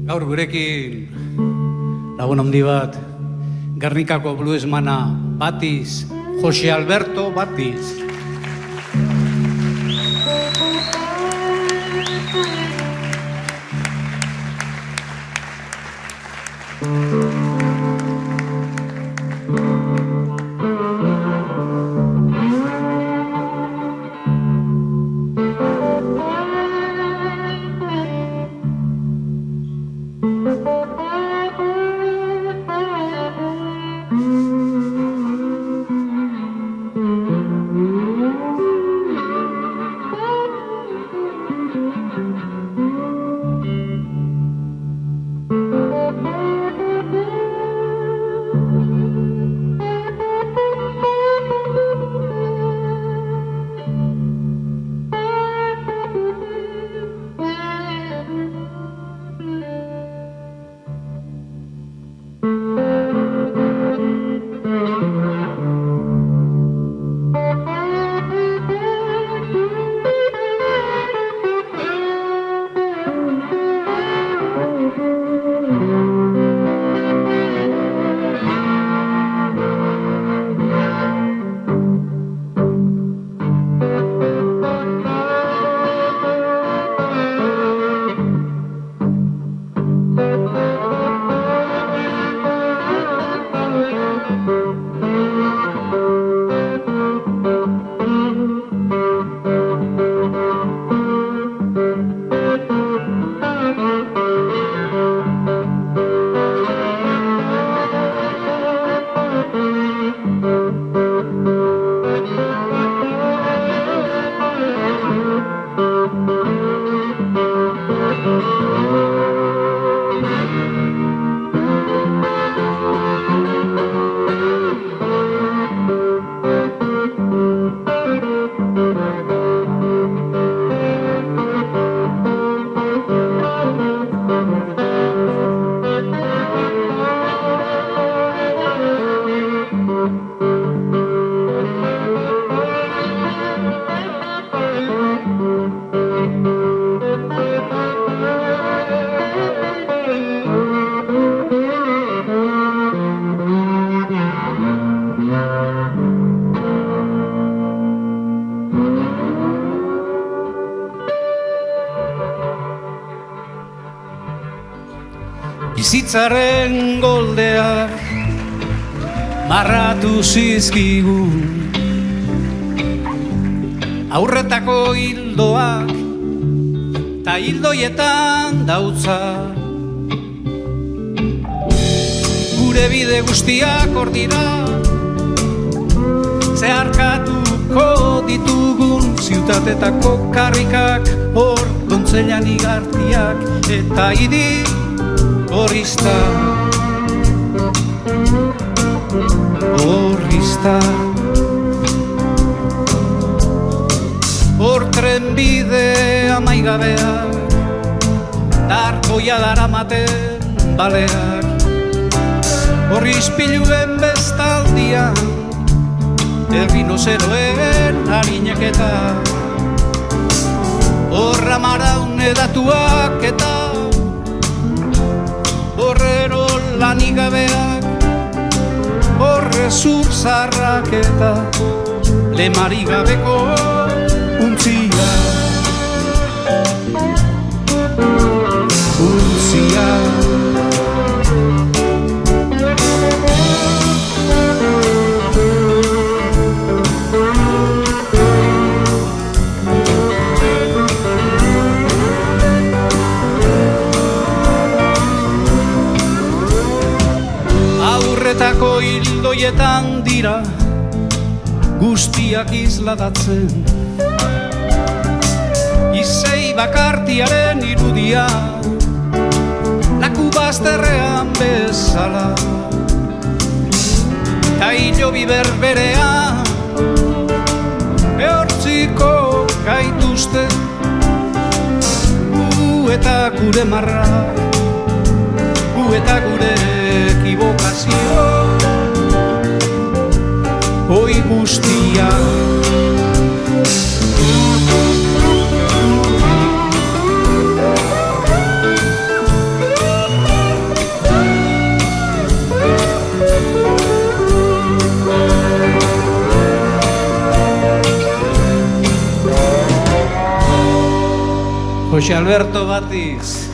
Gaur gurekin lagun handi bat, Gernikako bluesmana Batiz, Jose Alberto Batiz. Bizitzaren goldeak marratu zizkigu, aurretako hildoak ta hildoietan dautza, gure bide guztiak hor dira, zeharkatuko ditugun ziutatetako karrikak, hor Dontzellan igartiak eta idi horrizta, horrizta. Hor trenbide amaigabeak, darkoia daramaten baleak, hor ispiluen bestaldian, errinozeroen harineketa, hor amaraun edatuak eta horrero lanik gabeak, horre zur zarrak eta lemari gabeko untzia, untzia. Aurretako hildoietan dira guztiak isladatzen, izei bakartiaren irudia laku bazterrean bezala, ta hilobi berberean ehortziko gaituzte gu eta gure marra, gu eta gure ekibokazio, hoi guztia. Jose Alberto Batiz.